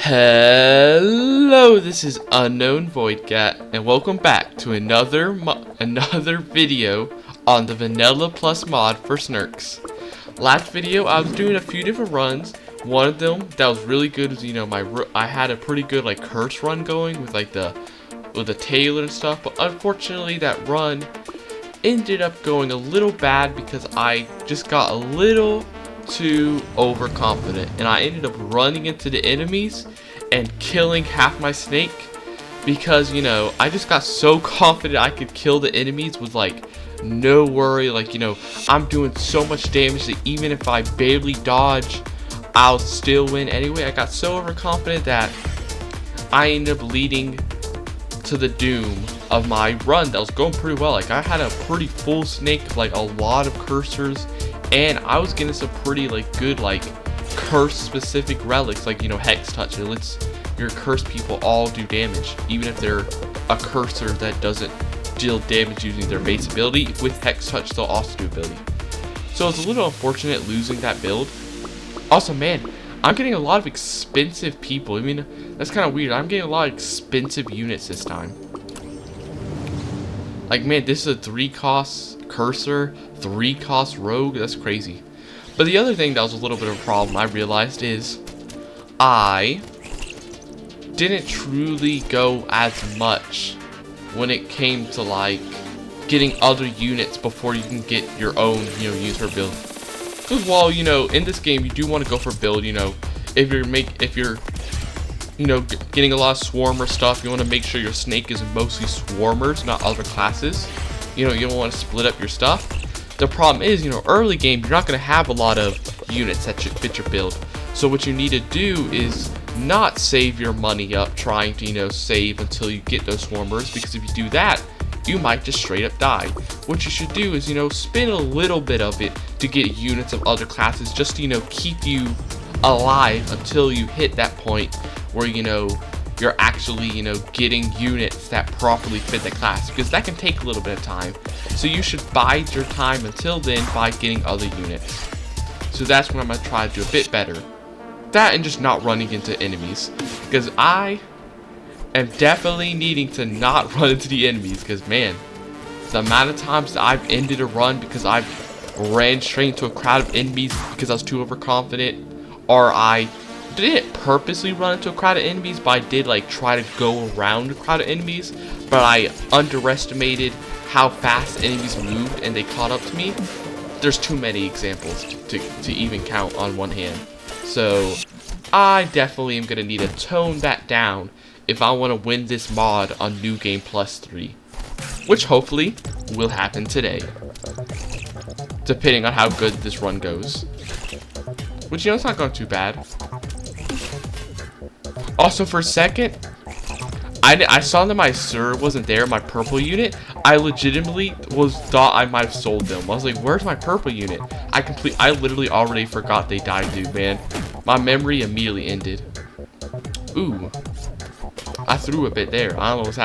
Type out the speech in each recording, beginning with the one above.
Hello, this is Unknown Void Cat, and welcome back to another video on the Vanilla Plus mod for SNKRX. Last video, I was doing a few different runs. One of them that was really good was, I had a pretty good curse run going with the Taylor and stuff. But unfortunately, that run ended up going a little bad because I just got a little too overconfident, and I ended up running into the enemies and killing half my snake because I just got so confident I could kill the enemies with no worry, I'm doing so much damage that even if I barely dodge, I'll still win anyway. I got so overconfident that I ended up leading to the doom of my run that was going pretty well. I had a pretty full snake, a lot of cursors, and I was getting some pretty good curse specific relics, Hex Touch. It lets your cursed people all do damage, even if they're a cursor that doesn't deal damage using their base ability. With Hex Touch, they'll also do ability. So it's a little unfortunate losing that build. Also, man, I'm getting a lot of expensive people. I mean, that's kind of weird. I'm getting a lot of expensive units this time. Man, this is a 3-cost cursor, 3-cost rogue. That's crazy. But the other thing that was a little bit of a problem I realized is I didn't truly go as much when it came to getting other units before you can get your own units for build. Because while in this game you do want to go for build, if you're getting a lot of swarmer stuff, you want to make sure your snake is mostly swarmers, not other classes. You don't want to split up your stuff. The problem is, early game, you're not going to have a lot of units that should fit your build. So what you need to do is not save your money up trying to, save until you get those swarmers, because if you do that, you might just straight up die. What you should do is, spend a little bit of it to get units of other classes, just to, keep you alive until you hit that point where, you're actually, getting units that properly fit the class, because that can take a little bit of time. So you should bide your time until then by getting other units. So that's what I'm going to try to do a bit better. That and just not running into enemies, because I am definitely needing to not run into the enemies, because man, the amount of times that I've ended a run because I've ran straight into a crowd of enemies because I was too overconfident, or I didn't purposely run into a crowd of enemies, but I did try to go around a crowd of enemies, but I underestimated how fast enemies moved and they caught up to me. There's too many examples to even count on one hand. So I definitely am going to need to tone that down if I want to win this mod on New Game Plus 3, which hopefully will happen today, depending on how good this run goes. Which, it's not going too bad. Also, for a second, I saw that my Sir wasn't there, my purple unit. I legitimately thought I might have sold them. I was like, where's my purple unit? I literally already forgot they died, dude, man. My memory immediately ended. Ooh. I threw a bit there. I don't know what's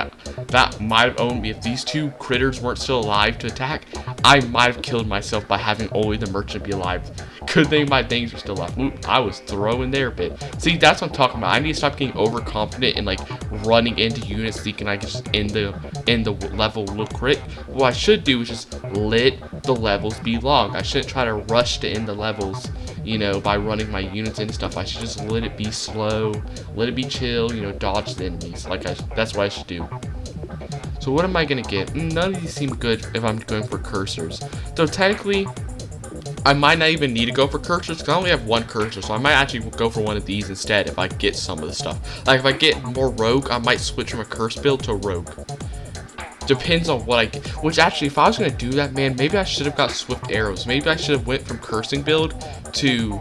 that might have owned me. If these two critters weren't still alive to attack, I might have killed myself by having only the merchant be alive. Good thing my things are still alive. Ooh, I was throwing there a bit. See, that's what I'm talking about. I need to stop getting overconfident and running into units thinking I can just end the level real quick. What I should do is just let the levels be long. I shouldn't try to rush to end the levels, by running my units into stuff. I should just let it be slow, let it be chill, dodge the enemies. That's what I should do. So what am I gonna get? None of these seem good if I'm going for cursors. Though technically, I might not even need to go for cursors because I only have one cursor, so I might actually go for one of these instead if I get some of the stuff. If I get more rogue, I might switch from a curse build to a rogue. Depends on what I get. Which actually, if I was gonna do that, man, maybe I should have got swift arrows. Maybe I should have went from cursing build to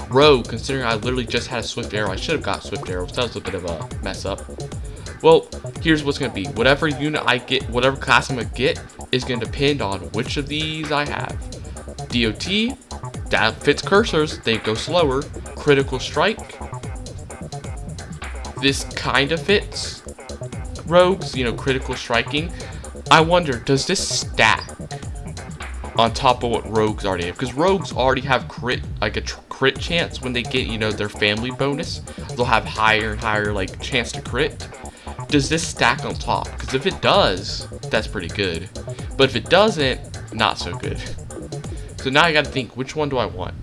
rogue, considering I literally just had a swift arrow. I should have got swift arrows. That was a bit of a mess up. Well, here's what's gonna be. Whatever unit I get, whatever class I'm gonna get, is gonna depend on which of these I have. DOT, that fits cursors, they go slower. Critical strike, this kind of fits rogues, critical striking. I wonder, does this stack on top of what rogues already have? Because rogues already have crit chance when they get, you know, their family bonus. They'll have higher and higher, like, chance to crit. Does this stack on top? Because if it does, that's pretty good. But if it doesn't, not so good. So now I gotta think, which one do I want?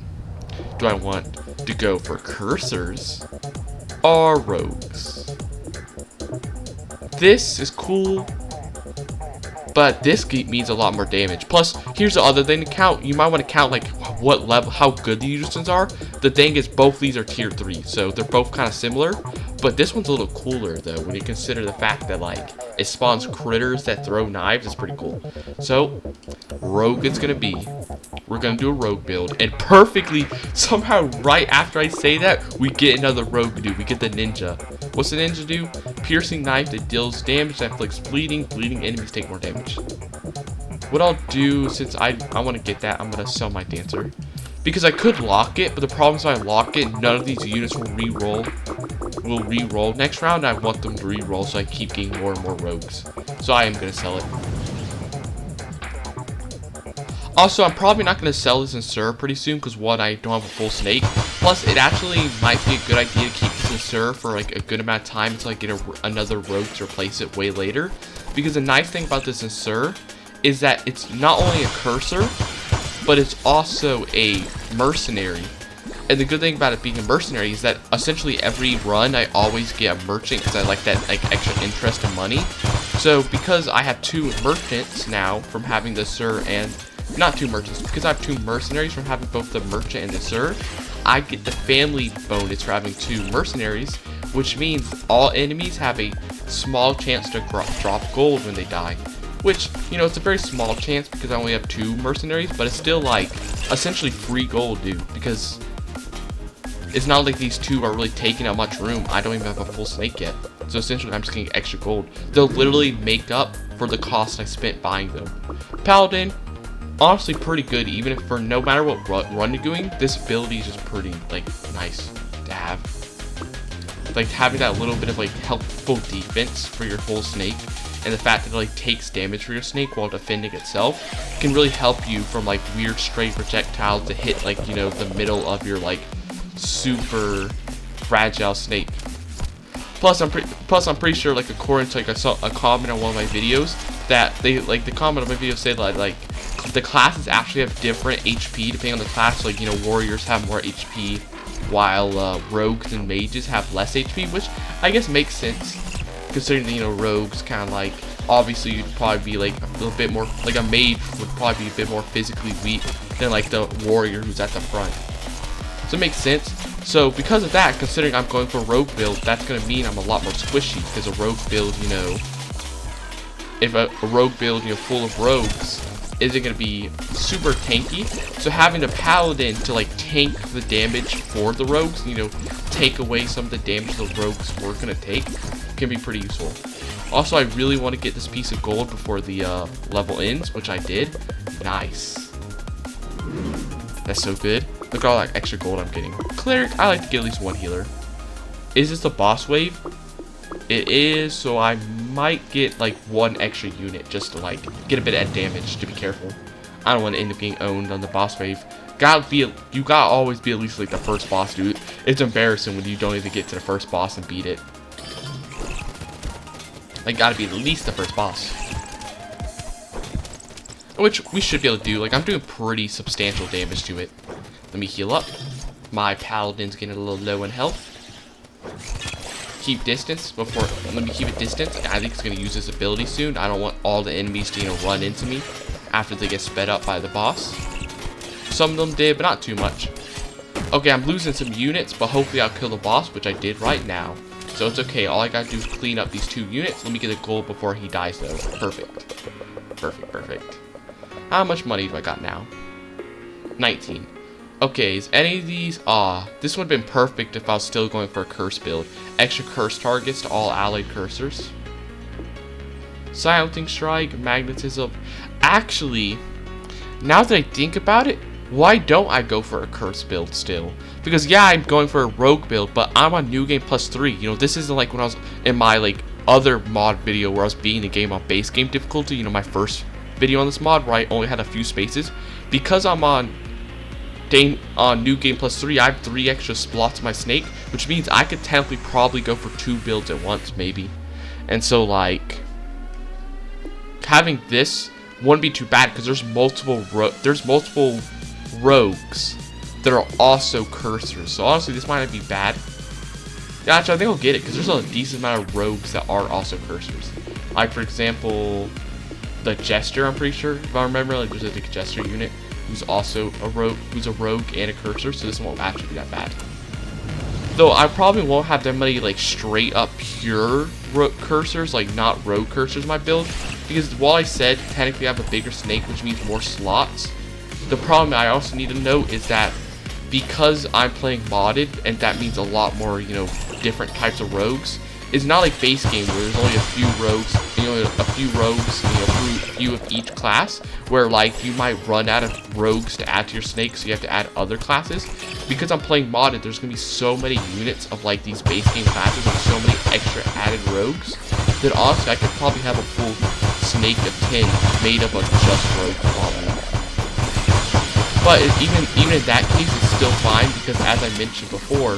Do I want to go for cursors or rogues? This is cool, but this means a lot more damage. Plus, here's the other thing to count. You might want to count like what level, how good the units are. The thing is, both these are tier 3, so they're both kind of similar. But this one's a little cooler though, when you consider the fact that like it spawns critters that throw knives. It's pretty cool. So, rogue it's gonna be. We're gonna do a rogue build, and perfectly somehow right after I say that, we get another rogue dude. We get the ninja. What's the ninja do? Piercing knife that deals damage that inflicts bleeding. Bleeding enemies take more damage. What I'll do, since I want to get that, I'm gonna sell my dancer because I could lock it, but the problem is if I lock it, none of these units will re-roll. Next round. I want them to re-roll, so I keep getting more and more rogues. So I am gonna sell it. Also, I'm probably not going to sell this in Sur pretty soon because, one, I don't have a full snake. Plus, it actually might be a good idea to keep this in Sur for like a good amount of time until I get another rogue to replace it way later. Because the nice thing about this in Sur is that it's not only a cursor, but it's also a mercenary. And the good thing about it being a mercenary is that essentially every run I always get a merchant because I like that like extra interest and money. So because I have 2 merchants now from having the Sur and not 2 merchants, because I have 2 mercenaries from having both the merchant and the Sur, I get the family bonus for having 2 mercenaries, which means all enemies have a small chance to drop gold when they die. Which, you know, it's a very small chance because I only have 2 mercenaries, but it's still like essentially free gold, dude, because it's not like these 2 are really taking up much room. I don't even have a full snake yet. So essentially I'm just getting extra gold. They'll literally make up for the cost I spent buying them. Paladin, honestly pretty good, even if for no matter what run you're doing, this ability is just pretty like nice to have. Like having that little bit of like helpful defense for your whole snake, and the fact that it like takes damage for your snake while defending itself can really help you from like weird stray projectiles to hit like, you know, the middle of your like super fragile snake. Plus I'm pretty sure, like, according to like I saw a comment on one of my videos, that they like the comment on my video said like the classes actually have different HP depending on the class. Like, you know, warriors have more HP while rogues and mages have less HP, which I guess makes sense considering that, you know, rogues kind of like, obviously you'd probably be like a little bit more, like a mage would probably be a bit more physically weak than like the warrior who's at the front. So it makes sense. So because of that, considering I'm going for a rogue build, that's going to mean I'm a lot more squishy, because a rogue build, you know, if a rogue build, you know, full of rogues isn't going to be super tanky. So having a paladin to like tank the damage for the rogues, you know, take away some of the damage the rogues were going to take, can be pretty useful. Also, I really want to get this piece of gold before the level ends, which I did. Nice. That's so good. Look at all that extra gold I'm getting. Cleric, I like to get at least 1 healer. Is this the boss wave? It is, so I might get like 1 extra unit just to like get a bit of damage, to be careful. I don't want to end up getting owned on the boss wave. You gotta always be at least like the first boss, dude. It's embarrassing when you don't even get to the first boss and beat it. Like, gotta be at least the first boss. Which we should be able to do. Like, I'm doing pretty substantial damage to it. Let me heal up. My paladin's getting a little low in health. Keep distance before. Let me keep it distance. I think it's gonna use this ability soon. I don't want all the enemies to, you know, run into me after they get sped up by the boss. Some of them did, but not too much. Okay, I'm losing some units, but hopefully I'll kill the boss, which I did right now. So it's okay. All I gotta do is clean up these 2 units. Let me get a gold before he dies, though. Perfect. Perfect, perfect. How much money do I got now? 19. Okay, is any of these... this would have been perfect if I was still going for a curse build. Extra curse targets to all allied cursors. Silencing Strike, Magnetism. Actually, now that I think about it, why don't I go for a curse build still? Because yeah, I'm going for a rogue build, but I'm on New Game Plus 3. You know, this isn't like when I was in my like other mod video where I was beating the game on base game difficulty. You know, my first video on this mod where I only had a few spaces. Because I'm on New Game Plus 3, I have 3 extra slots in my snake, which means I could technically probably go for 2 builds at once, maybe. And so, like, having this wouldn't be too bad, because there's multiple rogues that are also cursors. So honestly, this might not be bad. Yeah, actually, I think I'll get it, because there's a decent amount of rogues that are also cursors. Like, for example, the Jester, I'm pretty sure, if I remember, like, there's a Jester unit who's also a rogue and a cursor, so this won't actually be that bad. Though I probably won't have that many, like, straight up pure cursors, like not rogue cursors in my build, because while I said technically I have a bigger snake, which means more slots, the problem I also need to note is that because I'm playing modded, and that means a lot more, you know, different types of rogues, it's not like base game where there's only a few rogues, a few of each class, where like you might run out of rogues to add to your snake, so you have to add other classes. Because I'm playing modded, there's gonna be so many units of like these base game classes and so many extra added rogues that honestly I could probably have a full snake of 10 made up of just rogues probably. But even in that case, it's still fine, because as I mentioned before,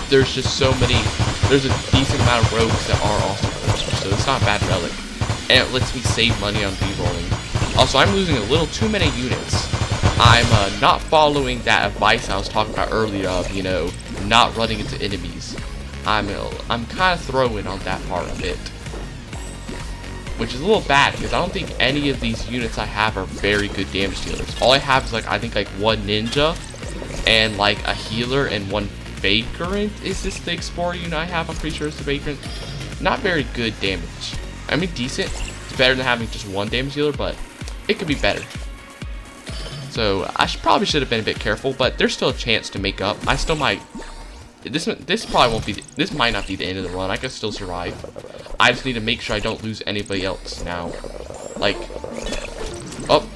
there's just so many. There's a decent amount of rogues that are also cursors, so it's not a bad relic. And it lets me save money on rerolling. Also, I'm losing a little too many units. I'm not following that advice I was talking about earlier of, you know, not running into enemies. I'm kind of throwing on that part of it. Which is a little bad, because I don't think any of these units I have are very good damage dealers. All I have is, like, I think, like, 1 ninja, and, like, a healer, and 1 vagrant. Is this the explorer unit I have? I'm pretty sure it's the vagrant. Not very good damage. I mean, decent. It's better than having just 1 damage dealer, but it could be better. So, I probably should have been a bit careful, but there's still a chance to make up. I still might. This probably won't be. This might not be the end of the run. I can still survive. I just need to make sure I don't lose anybody else now. Like, oh,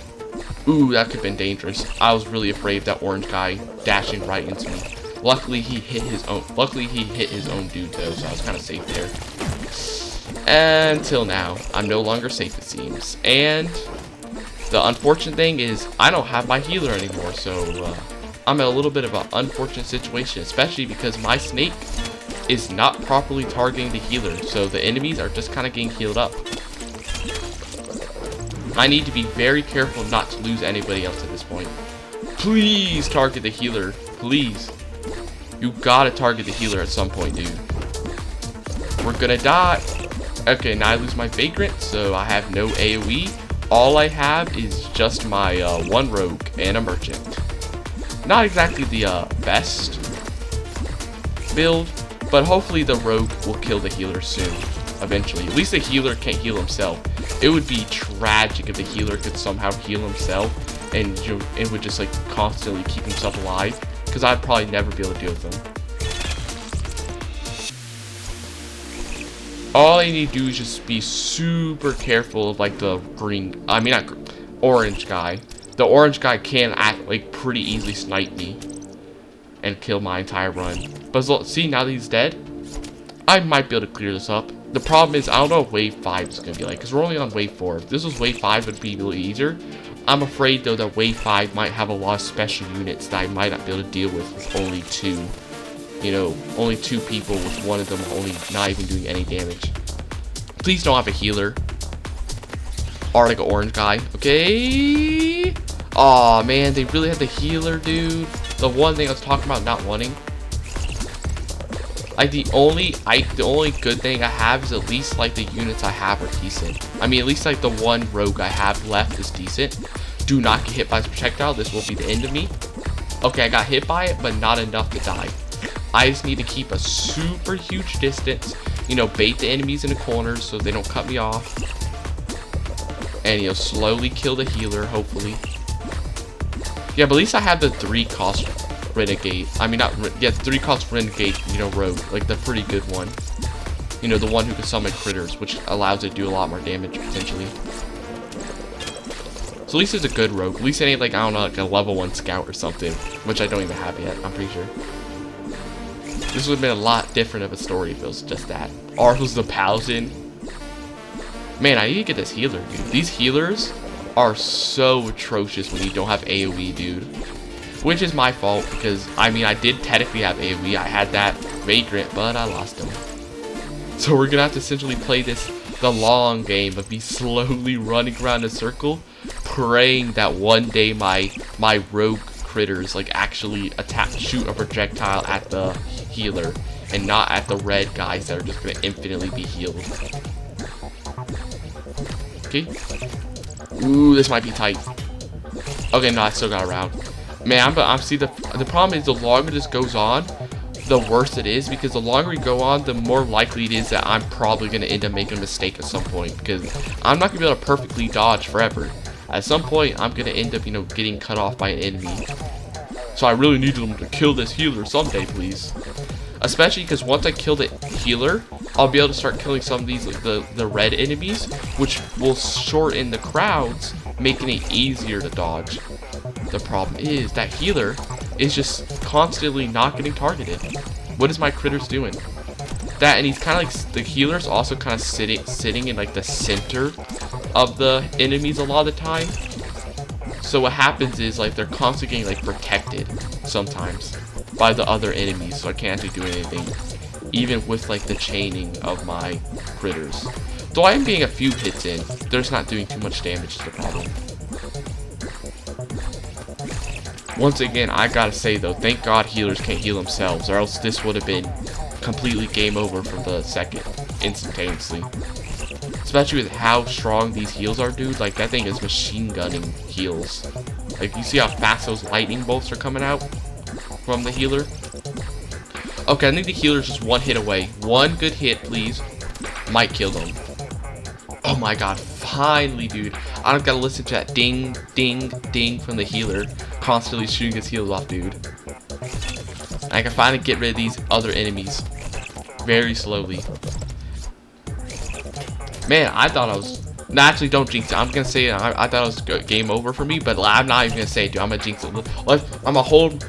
ooh, that could have been dangerous. I was really afraid of that orange guy dashing right into me. Luckily, he hit his own. Luckily, he hit his own dude though, so I was kind of safe there. Until now, I'm no longer safe, it seems. And the unfortunate thing is, I don't have my healer anymore, so I'm in a little bit of an unfortunate situation, especially because my snake is not properly targeting the healer, so the enemies are just kind of getting healed up. I need to be very careful not to lose anybody else at this point. Please target the healer, please. You gotta target the healer at some point, dude. We're gonna die. Okay, now I lose my vagrant, so I have no AoE. All I have is just my 1 rogue and a merchant. Not exactly the best build, but hopefully the rogue will kill the healer soon, eventually. At least the healer can't heal himself. It would be tragic if the healer could somehow heal himself and it would just like constantly keep himself alive, because I'd probably never be able to deal with him. All I need to do is just be super careful of like the orange guy. The orange guy can act like pretty easily snipe me and kill my entire run. But see, now that he's dead, I might be able to clear this up. The problem is, I don't know what wave 5 is going to be like, because we're only on wave 4. If this was wave 5, it would be a little easier. I'm afraid, though, that wave 5 might have a lot of special units that I might not be able to deal with only 2. You know, only 2 people, with one of them only not even doing any damage. Please don't have a healer. Or like an orange guy. Okay. Aw, man, they really had the healer, dude. The one thing I was talking about not wanting. Like, the only good thing I have is at least, like, the units I have are decent. I mean, at least, like, the 1 rogue I have left is decent. Do not get hit by this projectile. This will be the end of me. Okay, I got hit by it, but not enough to die. I just need to keep a super huge distance. You know, bait the enemies in the corners so they don't cut me off. And, you know, slowly kill the healer, hopefully. Yeah, but at least I have the 3-cost renegade. I mean, the 3-cost renegade, you know, rogue. Like, the pretty good one. You know, the one who can summon critters, which allows it to do a lot more damage, potentially. So at least it's a good rogue. At least it ain't, like, I don't know, like a level 1 scout or something. Which I don't even have yet, I'm pretty sure. This would have been a lot different of a story if it was just that. Or if it was the paladin. Man, I need to get this healer, dude. These healers are so atrocious when you don't have AoE, dude. which is my fault because, I mean, I did technically have AoE. I had that Vagrant, but I lost him. So we're gonna have to essentially play the long game of me slowly running around a circle, praying that one day my rogue critters like actually shoot a projectile at the healer and not at the red guys that are just gonna infinitely be healed. Okay. Ooh, this might be tight. Okay, no, I still got around. Man, I'm see the problem is the longer this goes on, the worse it is, because the longer we go on, the more likely it is that I'm probably going to end up making a mistake at some point, because I'm not going to be able to perfectly dodge forever. At some point, I'm going to end up, you know, getting cut off by an enemy. So I really need them to kill this healer someday, please. Especially because once I kill the healer, I'll be able to start killing some of these, like the red enemies, which will shorten the crowds, making it easier to dodge. The problem is that healer is just constantly not getting targeted. What is my critters doing? That, and he's kind of like, the healer's also kind of sitting in like the center of the enemies a lot of the time. So what happens is like they're constantly getting like protected sometimes by the other enemies, so I can't actually do anything, even with like the chaining of my critters. Though I am getting a few hits in, they're just not doing too much damage to the problem. Once again, I gotta say though, thank God healers can't heal themselves, or else this would have been completely game over from the second, instantaneously. Especially with how strong these heals are, dude. Like, that thing is machine gunning heals. Like, you see how fast those lightning bolts are coming out from the healer? Okay, I think the healer's just one hit away. One good hit, please. Might kill them. Oh my god, finally, dude. I don't gotta listen to that ding, ding, ding from the healer constantly shooting his heals off, dude. I can finally get rid of these other enemies very slowly. Man, I thought I was... No, actually, don't jinx it. I'm gonna say I thought it was game over for me, but I'm not even gonna say it, dude. I'm gonna jinx it. I'm gonna hold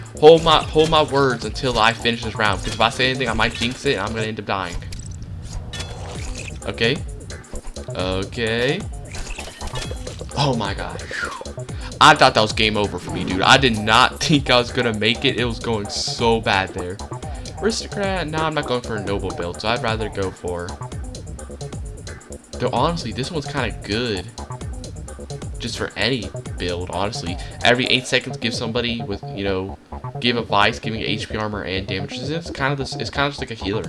my words until I finish this round, because if I say anything, I might jinx it, and I'm gonna end up dying. Okay. Okay. Oh my god. I thought that was game over for me, dude. I did not think I was gonna make it. It was going so bad there. Aristocrat? No, I'm not going for a noble build, so I'd rather go for... Though honestly, this one's kind of good. Just for any build, honestly. Every 8 seconds, give somebody with, you know, give a vice, giving HP armor and damage resistance. It's kind of just like a healer.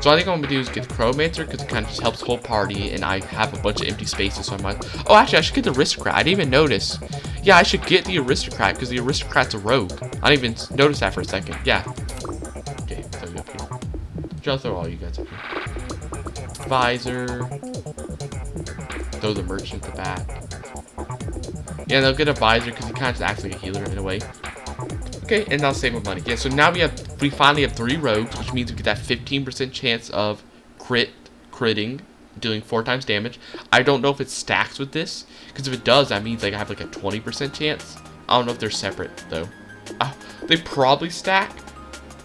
So I think what I'm gonna do is get the Chromancer, because it kind of just helps the whole party, and I have a bunch of empty spaces, so I might... Oh, actually, I should get the Aristocrat. I didn't even notice. Yeah, I should get the Aristocrat, because the Aristocrat's a rogue. I didn't even notice that for a second. Yeah. Okay, throw you up here. I'll throw all you guys up here. Visor. Throw the merchant at the back. Yeah, they'll get a visor because he kind of just acts like a healer in a way. Okay, and I'll save my money. Yeah, so now we finally have 3 rogues, which means we get that 15% chance of critting, dealing 4 times damage. I don't know if it stacks with this, because if it does, that means like I have like a 20% chance. I don't know if they're separate though. They probably stack,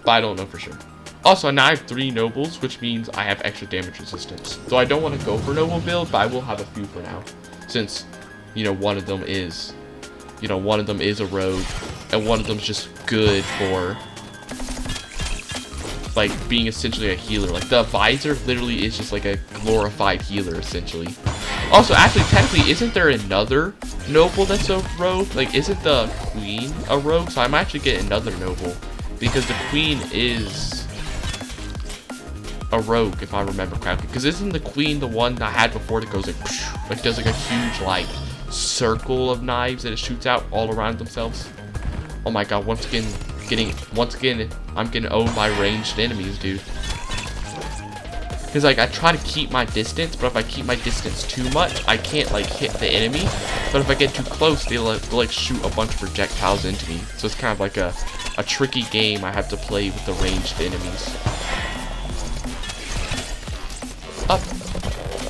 but I don't know for sure. Also, now I have 3 nobles, which means I have extra damage resistance. So I don't want to go for noble build, but I will have a few for now, since, you know, one of them is a rogue, and one of them's just good for, like, being essentially a healer. Like, the visor literally is just like a glorified healer, essentially. Also, actually, technically, isn't there another noble that's a rogue? Like, isn't the queen a rogue? So I might actually get another noble, because the queen is a rogue, if I remember correctly. Because isn't the queen the one I had before that goes like does like a huge like circle of knives that it shoots out all around themselves? Oh my god, once again I'm getting owned by ranged enemies, dude. Because like I try to keep my distance, but if I keep my distance too much, I can't like hit the enemy. But if I get too close, they'll like shoot a bunch of projectiles into me. So it's kind of like a tricky game I have to play with the ranged enemies. Up.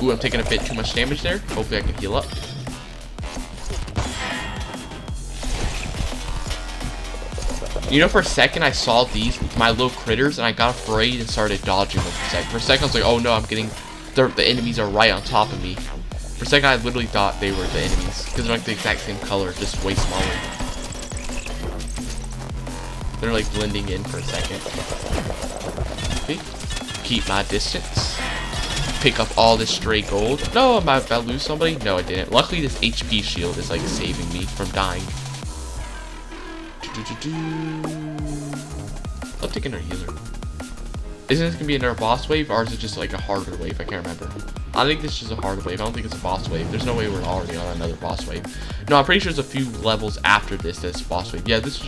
Ooh, I'm taking a bit too much damage there. Hopefully I can heal up. You know, for a second I saw these, my little critters, and I got afraid and started dodging them for a second. For a second I was like, oh no, I'm getting... The enemies are right on top of me. For a second I literally thought they were the enemies, because they're like the exact same color, just way smaller. They're like blending in for a second. Okay. Keep my distance. Pick up all this stray gold. No, am I about to lose somebody? No, I didn't. Luckily, this HP shield is like saving me from dying. Let's take another healer. Isn't this gonna be another boss wave, or is it just like a harder wave? I can't remember. I think this is just a harder wave. I don't think it's a boss wave. There's no way we're already on another boss wave. No, I'm pretty sure there's a few levels after this that's boss wave. Yeah, this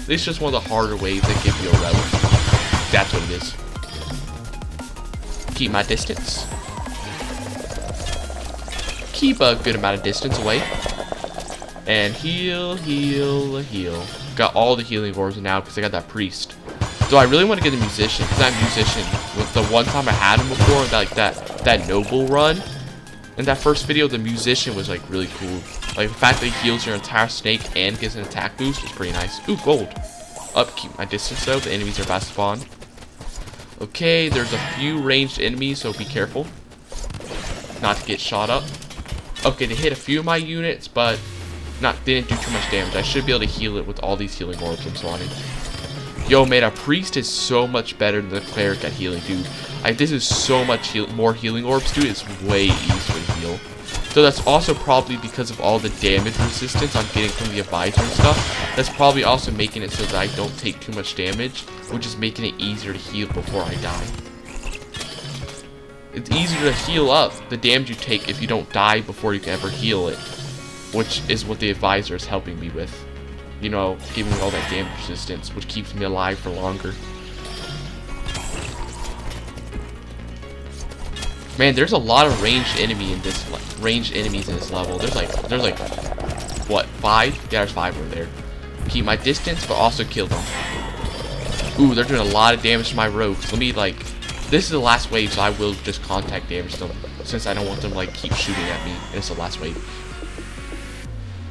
is just one of the harder waves that give you a relic. That's what it is. Keep my distance. Keep a good amount of distance away. And heal, heal, heal. Got all the healing orbs now because I got that priest. So I really want to get the musician, because that musician was the one time I had him before, that noble run. In that first video, the musician was like really cool. Like the fact that he heals your entire snake and gives an attack boost was pretty nice. Ooh, gold. Keep my distance though. The enemies are about to spawn. Okay, there's a few ranged enemies, so be careful not to get shot up. Okay, they hit a few of my units, but didn't do too much damage. I should be able to heal it with all these healing orbs I'm spawning. Yo, man, a priest is so much better than the cleric at healing, dude. This is so much more healing orbs, dude. It's way easier to heal. So that's also probably because of all the damage resistance I'm getting from the advisor and stuff. That's probably also making it so that I don't take too much damage, which is making it easier to heal before I die. It's easier to heal up the damage you take if you don't die before you can ever heal it, which is what the advisor is helping me with. You know, giving me all that damage resistance, which keeps me alive for longer. Man, there's a lot of ranged enemies in this level. There's like what, 5? Yeah, there's 5 over there. Keep my distance, but also kill them. Ooh, they're doing a lot of damage to my rogues. Let me this is the last wave, so I will just contact damage them, since I don't want them to keep shooting at me, and it's the last wave.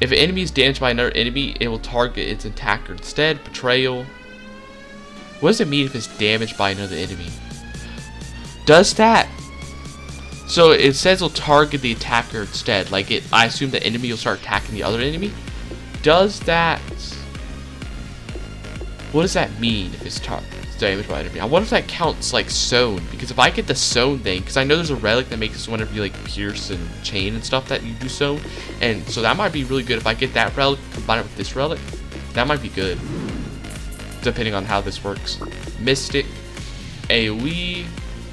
If an enemy is damaged by another enemy, it will target its attacker instead. Betrayal. What does it mean if it's damaged by another enemy? Does that? So it says it'll target the attacker instead. Like I assume the enemy will start attacking the other enemy. Does that? What does that mean if it's damaged by an enemy? I wonder if that counts like sewn, because if I get the sewn thing, because I know there's a relic that makes this whenever you like pierce and chain and stuff that you do sewn, and so that might be really good if I get that relic, combine it with this relic. That might be good, depending on how this works. Mystic AoE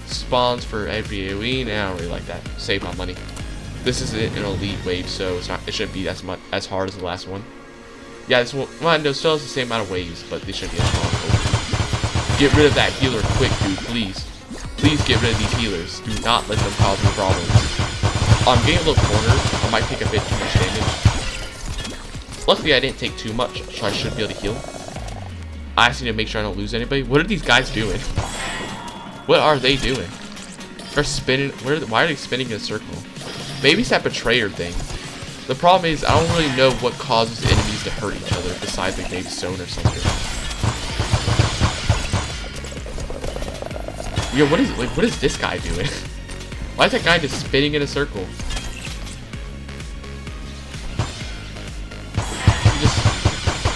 spawns for every AoE. Nah, I don't really like that. Save my money. This is an elite wave, so it shouldn't be as hard as the last one. Yeah, this one, well, no, still has the same amount of waves, but they shouldn't be as hard. Get rid of that healer quick, dude, please. Please get rid of these healers. Do not let them cause me problems. I'm getting a little cornered. I might take a bit too much damage. Luckily, I didn't take too much, so I should be able to heal. I just need to make sure I don't lose anybody. What are these guys doing? What are they doing? They're spinning. Why are they spinning in a circle? Maybe it's that betrayer thing. The problem is, I don't really know what causes enemies to hurt each other, besides like maybe stone or something. Yo, what is this guy doing? Why is that guy just spinning in a circle?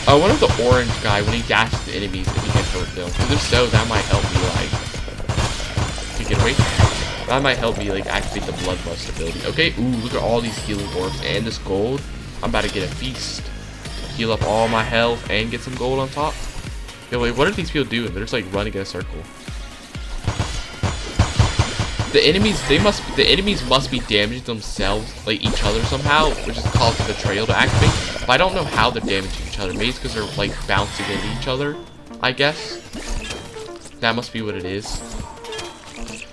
I wonder if the orange guy, when he dashes the enemies, if he can hurt them. Because if so, that might help me, get away. That might help me, activate the bloodlust ability. Okay, ooh, look at all these healing orbs and this gold. I'm about to get a feast. Heal up all my health and get some gold on top. Yo, wait, what are these people doing? They're just, running in a circle. The enemies must be damaging themselves, each other somehow, which is causing betrayal to activate. But I don't know how they're damaging each other. Maybe it's because they're, bouncing into each other, I guess. That must be what it is.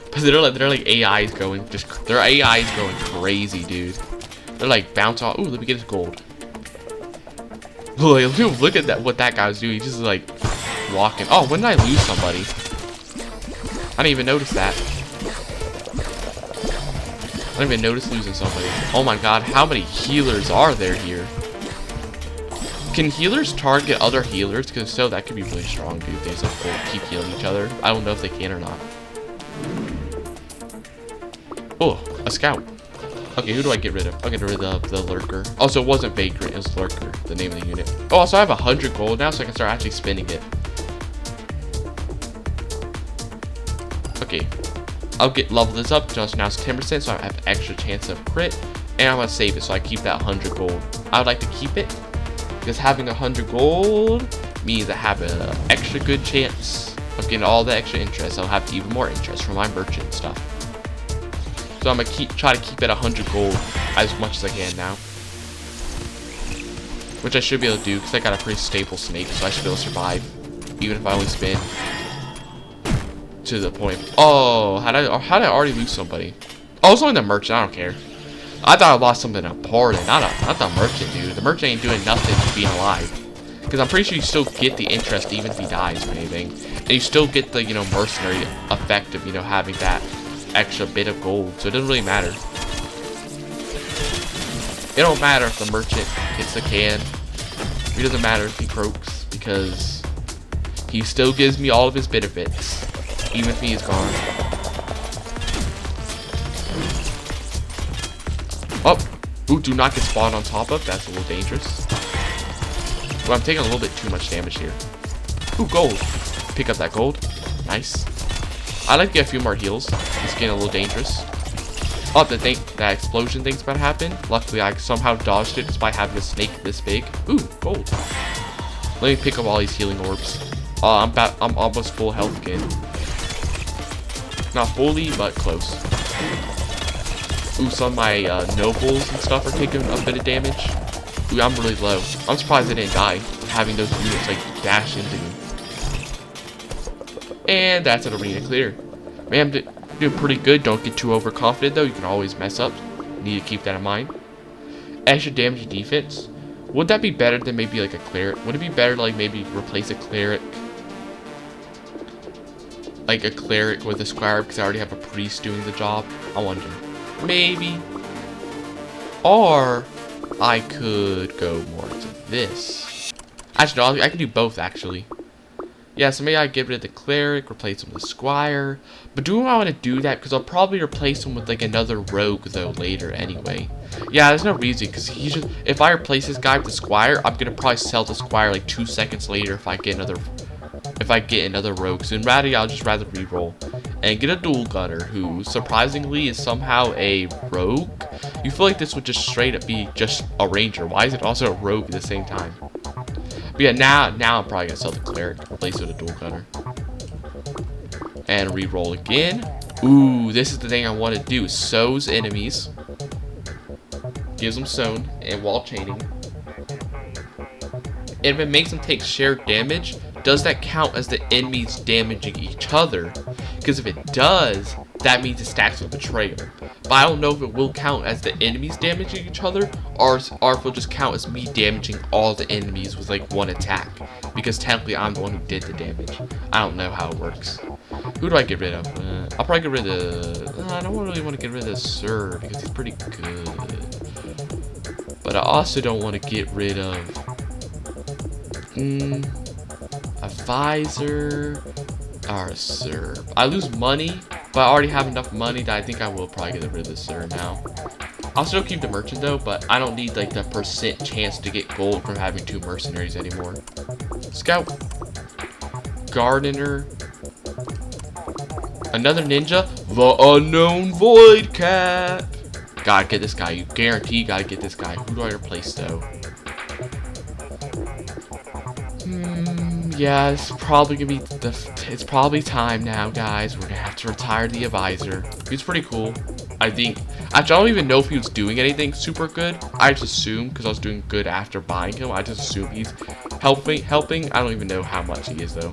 Because they're like AIs going, their AIs going crazy, dude. They're bounce off. Ooh, let me get his gold. Look at that, what that guy was doing. He's just walking. Oh, when did I lose somebody? I didn't even notice that. I didn't even notice losing somebody. Oh my god, how many healers are there here? Can healers target other healers? Because if so, that could be really strong, dude. They just keep healing each other. I don't know if they can or not. Oh, a scout. Okay, who do I get rid of? I'll get rid of the lurker. Also, it wasn't vagrant, it was lurker, the name of the unit. Oh, also I have 100 gold now, so I can start actually spending it. Okay, I'll get level this up just now. It's 10%, so I have extra chance of crit. And I'm gonna save it so I keep that 100 gold. I would like to keep it because having 100 gold means I have an extra good chance of getting all the extra interest. I'll have even more interest from my merchant stuff. So I'm gonna try to keep it 100 gold as much as I can now, which I should be able to do because I got a pretty stable snake, so I should be able to survive even if I only spin to the point. Oh, how did I already lose somebody? Oh, it's only the merchant. I don't care. I thought I lost something important, not the merchant, dude. The merchant ain't doing nothing to being alive. Because I'm pretty sure you still get the interest even if he dies or anything. And you still get the, mercenary effect of, having that extra bit of gold. So it doesn't really matter. It don't matter if the merchant gets the can. It doesn't matter if he croaks. Because he still gives me all of his benefits. Even if he is gone. Oh, ooh, do not get spawned on top of. That's a little dangerous. Well, I'm taking a little bit too much damage here. Ooh, gold. Pick up that gold. Nice. I'd like to get a few more heals. It's getting a little dangerous. Oh, that explosion thing's about to happen. Luckily, I somehow dodged it despite having a snake this big. Ooh, gold. Let me pick up all these healing orbs. I'm almost full health again. Not fully, but close. Ooh, some of my nobles and stuff are taking a bit of damage. Ooh, I'm really low. I'm surprised I didn't die, having those units like dash into me. And that's an arena clear. Man, I'm doing pretty good. Don't get too overconfident though. You can always mess up. Need to keep that in mind. Extra damage and defense. Would that be better than maybe like a cleric? Would it be better to like maybe replace a cleric? Like a cleric with a squire because I already have a priest doing the job? I wonder. Maybe. Or I could go more to this. Actually, no, I can do both actually. Yeah, so maybe I get rid of the cleric, replace him with the squire. But do I want to do that? Because I'll probably replace him with like another rogue though later anyway. Yeah, there's no reason because he just if I replace this guy with the squire, I'm gonna probably sell the squire like 2 seconds later if I get another rogue. So I'll just rather reroll and get a dual gunner who surprisingly is somehow a rogue. You feel like this would just straight up be just a ranger. Why is it also a rogue at the same time? But yeah, now I'm probably gonna sell the cleric, replace it with a dual gunner, and re-roll again. Ooh, this is the thing I want to do. Sows enemies, gives them sown, and while chaining. And if it makes them take shared damage, does that count as the enemies damaging each other? Because if it does, that means it stacks with betrayal. But I don't know if it will count as the enemies damaging each other, or if it'll just count as me damaging all the enemies with like one attack. Because technically I'm the one who did the damage. I don't know how it works. Who do I get rid of? I'll probably get rid of... I don't really want to get rid of Sir, because he's pretty good. But I also don't want to get rid of... Advisor or Sir. I lose money, but I already have enough money that I think I will probably get rid of the Sir now. I'll still keep the merchant though, but I don't need like the % chance to get gold from having 2 mercenaries anymore. Scout, gardener, another ninja, the unknown void cat. Gotta get this guy. You guarantee gotta get this guy. Who do I replace though? Yeah, it's probably gonna be it's probably time now, guys. We're gonna have to retire the advisor. He's pretty cool, I think. Actually, I don't even know if he was doing anything super good. I just assume because I was doing good after buying him. I just assume he's helping. I don't even know how much he is though.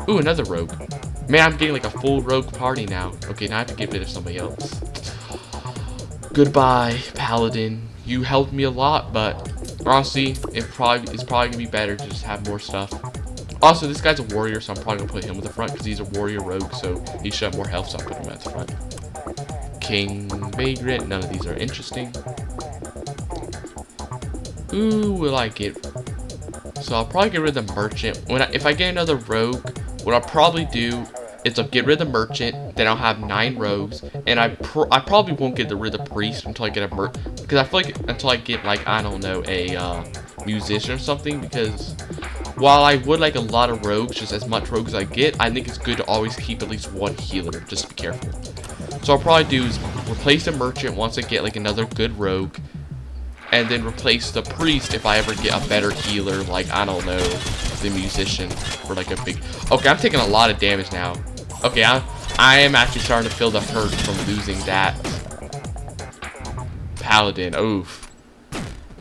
Ooh, another rogue. Man, I'm getting like a full rogue party now. Okay, now I have to get rid of somebody else. Goodbye, paladin. You helped me a lot, but honestly, it's probably gonna be better to just have more stuff. Also, this guy's a warrior, so I'm probably gonna put him at the front because he's a warrior rogue, so he should have more health, so I'll put him at the front. King, Vagrant, none of these are interesting. Who will I get? So I'll probably get rid of the merchant. If I get another rogue, what I'll probably do is I'll get rid of the merchant, then I'll have 9 rogues, and I probably won't get rid of the priest until I get a because I feel like until I get like, I don't know, a musician or something, because while I would like a lot of rogues, just as much rogues as I get, I think it's good to always keep at least one healer, just to be careful. So I'll probably do is replace the merchant once I get like another good rogue, and then replace the priest if I ever get a better healer, like, I don't know, the musician, or like a big... Okay, I'm taking a lot of damage now. Okay, I am actually starting to feel the hurt from losing that paladin. Oof.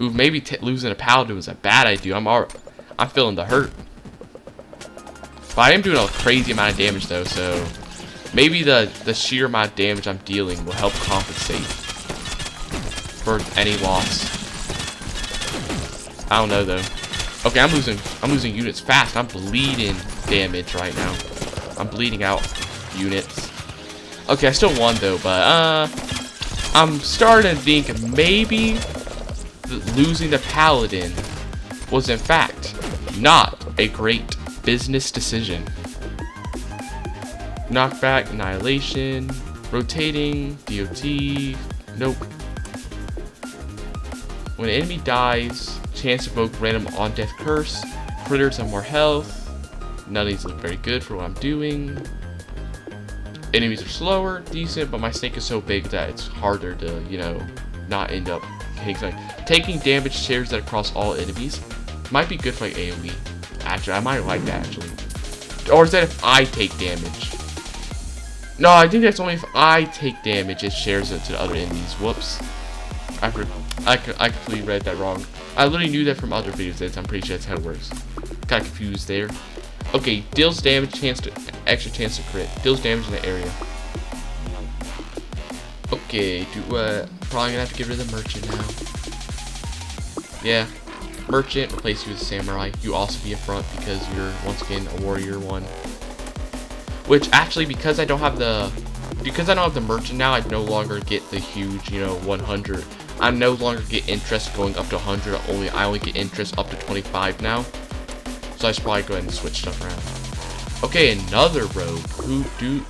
Oof, maybe losing a paladin was a bad idea. I'm feeling the hurt. But I am doing a crazy amount of damage though, so maybe the sheer amount of damage I'm dealing will help compensate for any loss. I don't know though. Okay, I'm losing units fast. I'm bleeding damage right now. I'm bleeding out units. Okay, I still won though, but I'm starting to think maybe losing the paladin was in fact not a great business decision. Knockback, annihilation, rotating, DOT, nope. When an enemy dies, chance to evoke random on-death curse, critters have more health. None of these look very good for what I'm doing. Enemies are slower, decent, but my snake is so big that it's harder to, you know, not end up hitting something. Taking damage shares that across all enemies. Might be good for like AoE. Actually, I might like that actually. Or is that if I take damage? No, I think that's only if I take damage, it shares it to the other enemies. Whoops. I completely read that wrong. I literally knew that from other videos, I'm pretty sure that's how it works. Got confused there. Okay, deals damage, extra chance to crit. Deals damage in the area. Okay, probably gonna have to get rid of the merchant now. Yeah, merchant, replace you with samurai. You also be a front because you're once again a warrior one. Which actually, because I don't have the merchant now, I no longer get the huge, you know, 100. I no longer get interest going up to 100. I only get interest up to 25 now. So I should probably go ahead and switch stuff around. Okay, another rogue. Who do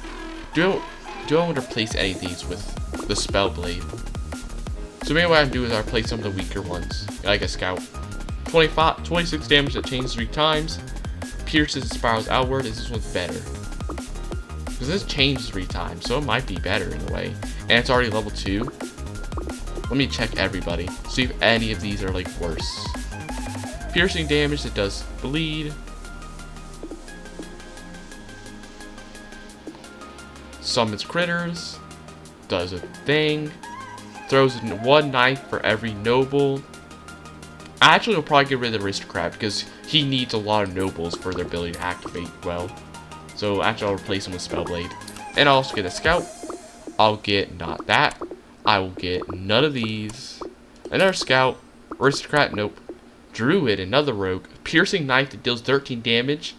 I want to replace any of these with the spell blade? So maybe what I do is I replace some of the weaker ones, like a scout. 26 damage that changes 3 times. Pierces and spirals outward. This one's better. Because this changes 3 times, so it might be better in a way. And it's already level 2. Let me check everybody. See if any of these are like worse. Piercing damage that does bleed. Summons critters. Does a thing. Throws in 1 knife for every noble. I actually will probably get rid of the aristocrat because he needs a lot of nobles for their ability to activate well. So actually I'll replace him with Spellblade. And I'll also get a scout. I'll get not that. I will get none of these. Another scout. Aristocrat, nope. Druid, another rogue. Piercing knife that deals 13 damage.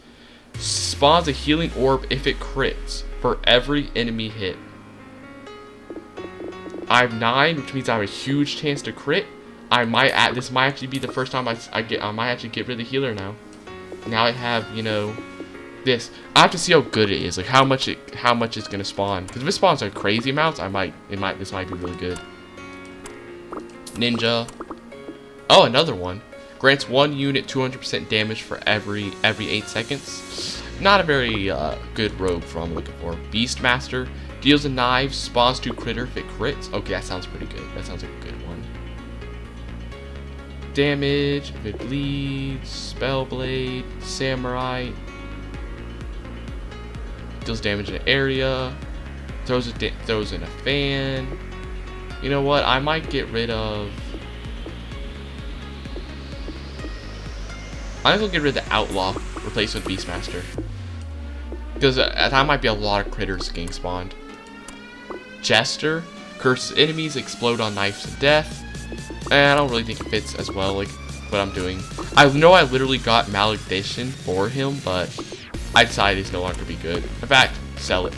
Spawns a healing orb if it crits for every enemy hit. I have 9, which means I have a huge chance to crit. This might actually be the first time I might actually get rid of the healer now. Now I have, you know, this. I have to see how good it is, like how much it's gonna spawn. Because if it spawns like crazy amounts, this might be really good. Ninja. Oh, another one. Grants 1 unit 200% damage for every 8 seconds. Not a very good rogue for what I'm looking for. Beastmaster. Deals a knife, spawns 2 critter if it crits. Okay, that sounds pretty good. That sounds like a good one. Damage, if it bleeds, Spellblade, Samurai. Deals damage in an area. Throws in a fan. You know what? I might get rid of... I'm gonna get rid of the Outlaw, replace with Beastmaster. Because that might be a lot of critters getting spawned. Jester, curses enemies, explode on knives to death. And I don't really think it fits as well like what I'm doing. I know I literally got Malediction for him, but I decided it's no longer be good. In fact, sell it.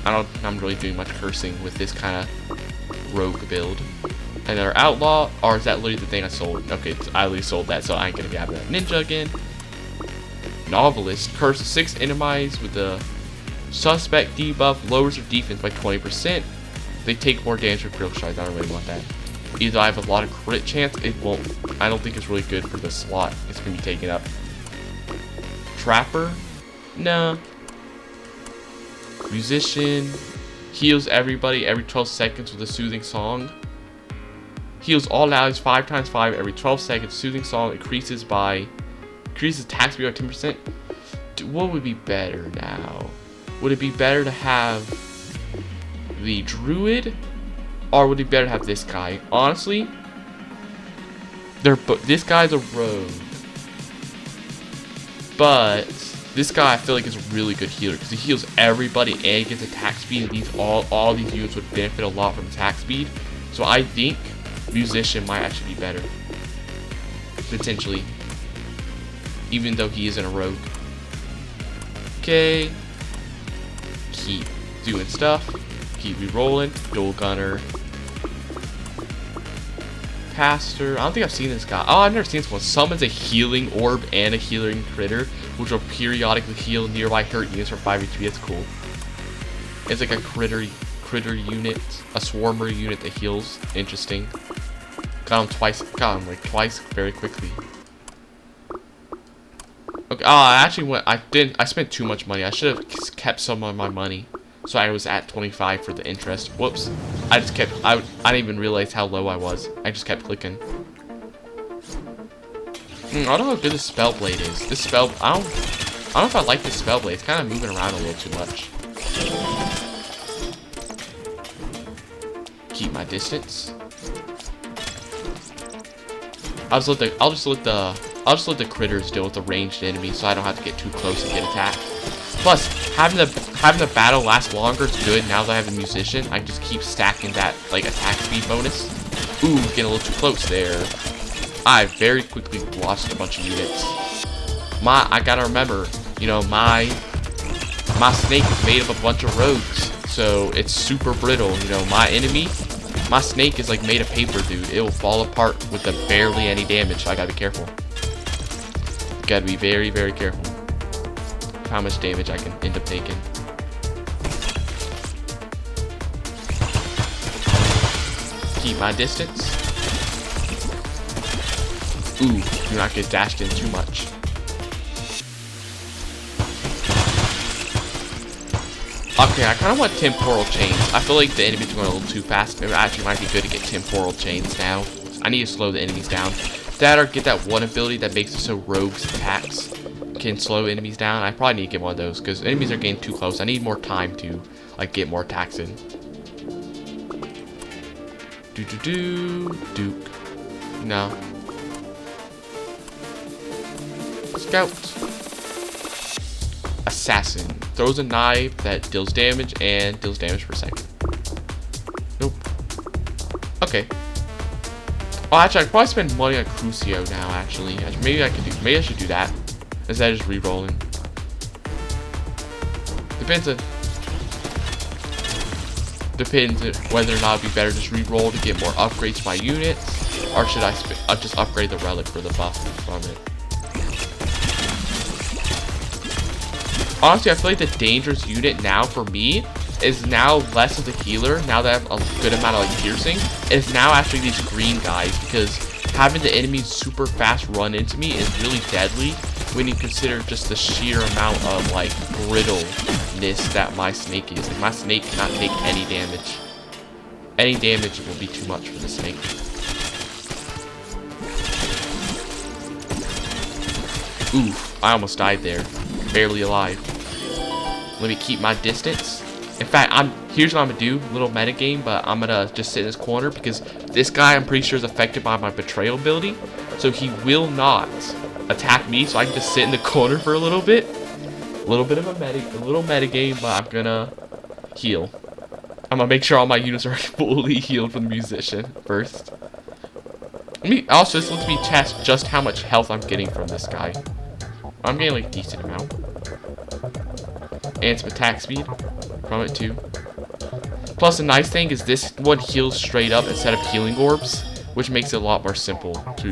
I'm really doing much cursing with this kind of rogue build. Another outlaw, or is that literally the thing I sold? Okay, I literally sold that, so I ain't gonna be having that. Ninja again. Novelist, curses 6 enemies with the suspect debuff, lowers their defense by 20%. They take more damage with critical strikes. I don't really want that. Either I have a lot of crit chance, it won't. I don't think it's really good for the slot it's gonna be taken up. Trapper? Nah. Musician. Heals everybody every 12 seconds with a soothing song. Heals all allies 5 times 5 every 12 seconds. Soothing song increases attack speed by 10%. What would be better now? Would it be better to have the druid, or would it be better to have this guy? Honestly, this guy's a rogue, but this guy I feel like is a really good healer because he heals everybody and gets attack speed. And all these units would benefit a lot from attack speed. So I think musician might actually be better, potentially, even though he isn't a rogue. Okay, keep doing stuff, keep re-rolling. Dual gunner, pastor. I don't think I've seen this guy. Oh, I've never seen this one. Summons a healing orb and a healing critter, which will periodically heal nearby hurt units for 5 HP. That's cool. It's like a critter unit, a swarmer unit that heals. Interesting. Got him like twice very quickly. Okay. Oh, I actually went. I spent too much money. I should have kept some of my money, so I was at 25 for the interest. Whoops. I didn't even realize how low I was. I just kept clicking. I don't know how good this spell blade is. I don't know if I like this spell blade. It's kind of moving around a little too much. Keep my distance. I'll just let the critters deal with the ranged enemy, so I don't have to get too close and get attacked. Plus, having the battle last longer is good. Now that I have a musician, I can just keep stacking that like attack speed bonus. Ooh, getting a little too close there. I very quickly lost a bunch of units. I gotta remember, you know, my snake is made of a bunch of rogues, so it's super brittle. You know, my snake is like made of paper, dude. It will fall apart with barely any damage, so I gotta be careful. Gotta be very, very careful of how much damage I can end up taking. Keep my distance. Ooh, do not get dashed in too much. Okay, I kind of want temporal chains. I feel like the enemies are going a little too fast. It actually might be good to get temporal chains now. I need to slow the enemies down. That or get that one ability that makes it so rogues' attacks can slow enemies down. I probably need to get one of those because enemies are getting too close. I need more time to like get more attacks in. Duke. No. Scout. Assassin. Throws a knife that deals damage and deals damage per second. Nope. Okay. Oh, actually, I could probably spend money on Crucio now, actually. Maybe I should do that. Instead of just re-rolling. Depends whether or not it'd be better just re-roll to get more upgrades to my units. Or should I just upgrade the relic for the buff from it. Honestly, I feel like the dangerous unit now for me is now less of the healer. Now that I have a good amount of like piercing, it's now actually these green guys, because having the enemies super fast run into me is really deadly when you consider just the sheer amount of like brittleness that my snake is. Like, my snake cannot take any damage. Any damage will be too much for the snake. Oof, I almost died there. Barely alive. Let me keep my distance. In fact, here's what I'm gonna do. Little metagame, but I'm gonna just sit in this corner because this guy I'm pretty sure is affected by my betrayal ability. So he will not attack me, so I can just sit in the corner for a little bit. A little bit of a little metagame, but I'm gonna heal. I'm gonna make sure all my units are fully healed from the musician first. Also, this lets me test just how much health I'm getting from this guy. I'm getting like a decent amount. And some attack speed from it too. Plus, the nice thing is this one heals straight up instead of healing orbs, which makes it a lot more simple to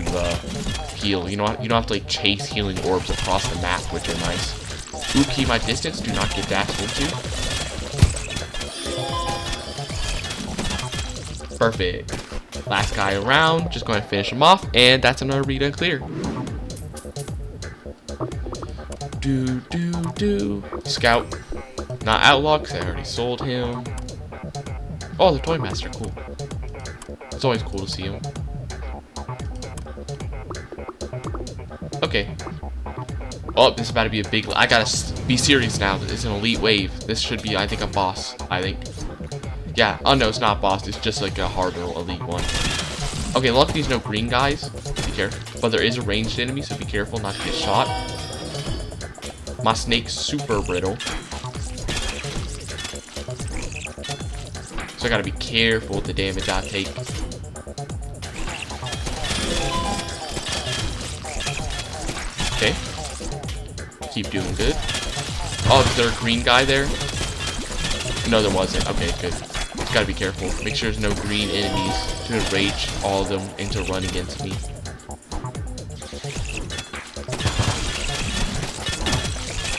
heal. You don't have to like chase healing orbs across the map, which are nice. Ooh, keep my distance. Do not get dashed into. Perfect. Last guy around. Just going to finish him off, and that's another read and clear. Scout. Not outlaw, because I already sold him. Oh, the Toy Master, cool. It's always cool to see him. Okay. Oh, this is about to be a big... I gotta be serious now. It's an elite wave. This should be, I think, a boss. I think. Yeah. Oh, no, it's not a boss. It's just like a harder elite one. Okay, luckily there's no green guys. Be careful. But there is a ranged enemy, so be careful not to get shot. My snake's super brittle. So I gotta be careful with the damage I take. Okay. Keep doing good. Oh, is there a green guy there? No, there wasn't. Okay, good. Just gotta be careful. Make sure there's no green enemies to enrage all of them and to run against me.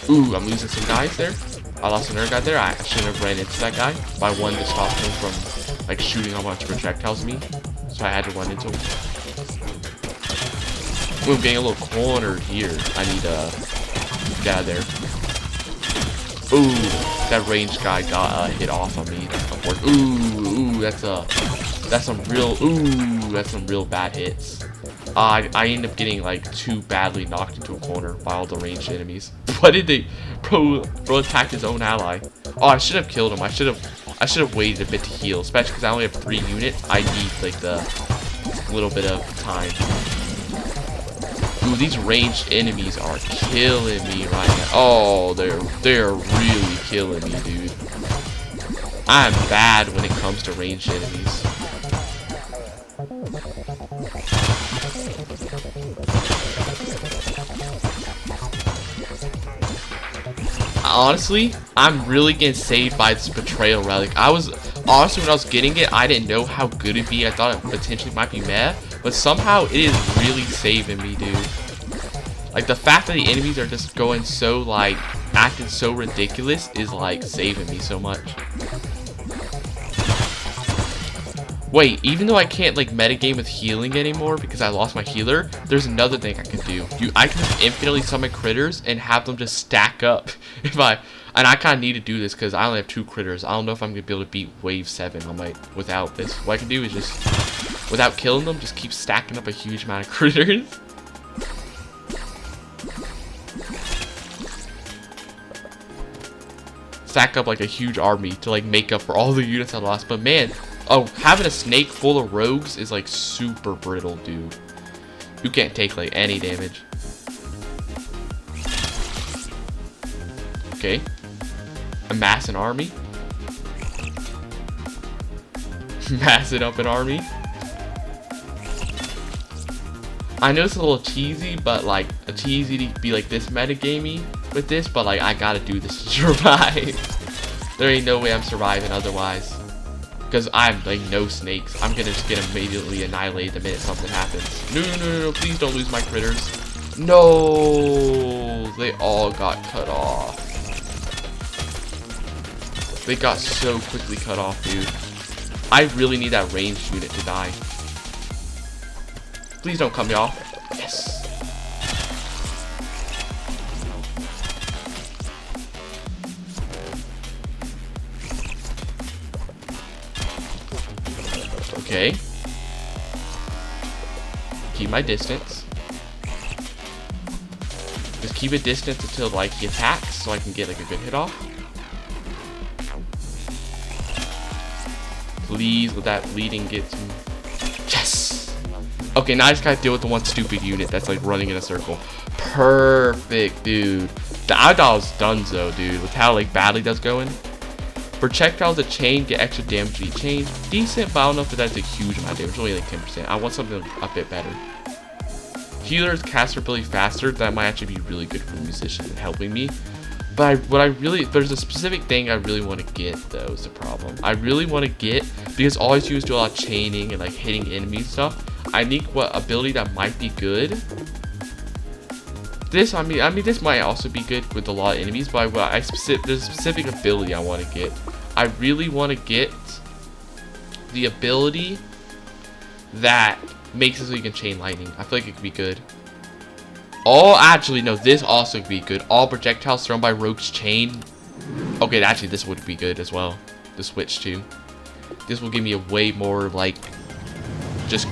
Ooh, I'm losing some guys there. I lost another guy there. I shouldn't have ran into that guy. By one to stop him from like shooting a bunch of projectiles at me. So I had to run into him. Ooh, I'm getting a little cornered here. I need to get out of there. Ooh, that ranged guy got hit off on me. Ooh, that's some real bad hits. I ended up getting like too badly knocked into a corner by all the ranged enemies. What did they? Bro attacked his own ally. Oh, I should have killed him. I should have waited a bit to heal, especially because I only have 3 units. I need like the little bit of time. Ooh, these ranged enemies are killing me right now. Oh, they're really killing me, dude. I'm bad when it comes to ranged enemies. Honestly, I'm really getting saved by this betrayal relic. Honestly, when I was getting it, I didn't know how good it'd be. I thought it potentially might be meh, but somehow it is really saving me, dude. Like, the fact that the enemies are just going so, like, acting so ridiculous is, like, saving me so much. Wait, even though I can't, like, metagame with healing anymore because I lost my healer, there's another thing I can do. I can just infinitely summon critters and have them just stack up. And I kind of need to do this because I only have 2 critters. I don't know if I'm going to be able to beat wave 7 without this. What I can do is just, without killing them, just keep stacking up a huge amount of critters. Stack up like a huge army to like make up for all the units I lost. But man, oh, having a snake full of rogues is like super brittle, dude. You can't take like any damage. Okay. Amass an army. Massing up an army. I know it's a little cheesy, but like it's easy to be like this metagamey with this, but like I gotta do this to survive. There ain't no way I'm surviving otherwise. Because I'm like no snakes. I'm gonna just get immediately annihilated the minute something happens. No, please don't lose my critters. No, they all got cut off. They got so quickly cut off, dude. I really need that ranged unit to die. Please don't cut me off. Yes. Okay. Keep my distance. Just keep a distance until like he attacks so I can get like a good hit off. Please let that bleeding get some. Yes! Okay, now I just gotta deal with the one stupid unit that's like running in a circle. Perfect, dude. The Outlaw is donezo, dude, with how like badly that's going. Projectiles a chain, get extra damage to each chain. Decent, but I don't know if that's a huge amount of damage. Only like 10%. I want something a bit better. Healer's caster ability faster. That might actually be really good for the musician and helping me. But there's a specific thing I really want to get though is the problem. I really want to get, because all I do is do a lot of chaining and like hitting enemies and stuff. I need what ability that might be good. This, I mean, this might also be good with a lot of enemies, but there's a specific ability I want to get. I really want to get the ability that makes it so you can chain lightning. I feel like it could be good. Oh, actually, no, this also would be good. All projectiles thrown by rogues chain. Okay, actually, this would be good as well. The switch to. This will give me a way more, like, just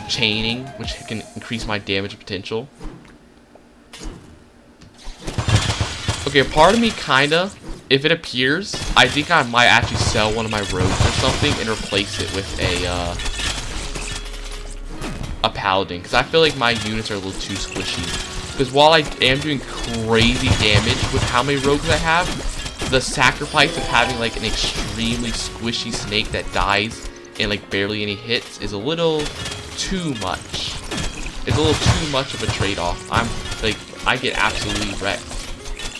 chaining, which can increase my damage potential. Okay, part of me kinda, if it appears, I think I might actually sell one of my rogues or something and replace it with a paladin, because I feel like my units are a little too squishy. Because while I am doing crazy damage with how many rogues I have, the sacrifice of having like an extremely squishy snake that dies and like barely any hits is a little too much. It's a little too much of a trade-off. I'm like, I get absolutely wrecked,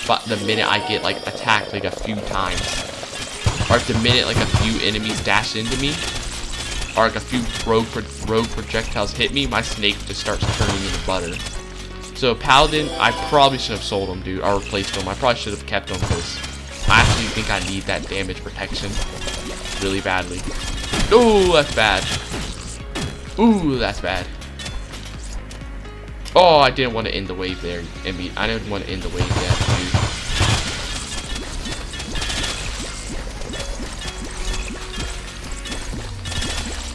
but the minute I get like attacked like a few times, or if the minute like a few enemies dash into me, or like a few rogue projectiles hit me, my snake just starts turning into butter. So Paladin, I probably should have sold him, dude, or replaced him. I probably should have kept him because I actually think I need that damage protection really badly. Ooh, that's bad. Ooh, that's bad. Oh, I didn't want to end the wave there. I didn't want to end the wave yet, dude.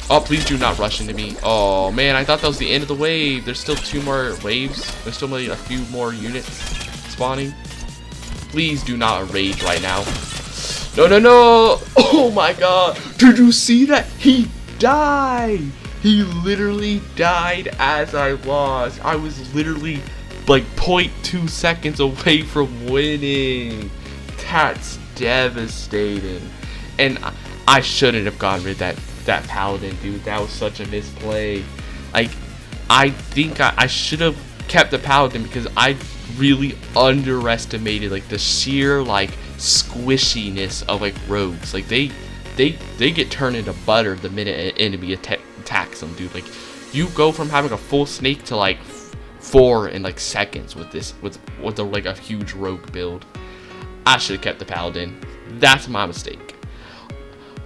Oh, please do not rush into me. Oh, man, I thought that was the end of the wave. There's still 2 more waves. There's still maybe a few more units spawning. Please do not rage right now. No, no, no. Oh, my God. Did you see that? He died. He literally died as I lost. I was literally like 0.2 seconds away from winning. That's devastating. And I shouldn't have gotten rid of that paladin, dude. That was such a misplay. Like, I think I should have kept the paladin because I really underestimated like the sheer like squishiness of like rogues. Like they get turned into butter the minute an enemy attacks them, dude. Like, you go from having a full snake to like 4 in like seconds with this with like a huge rogue build. I should have kept the paladin. That's my mistake.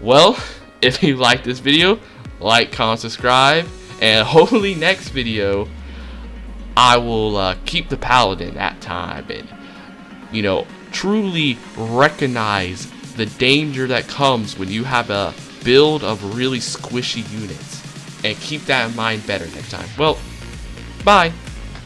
Well, if you like this video, like, comment, subscribe, and hopefully next video I will keep the paladin that time and, you know, truly recognize the danger that comes when you have a build of really squishy units, and keep that in mind better next time. Well, bye.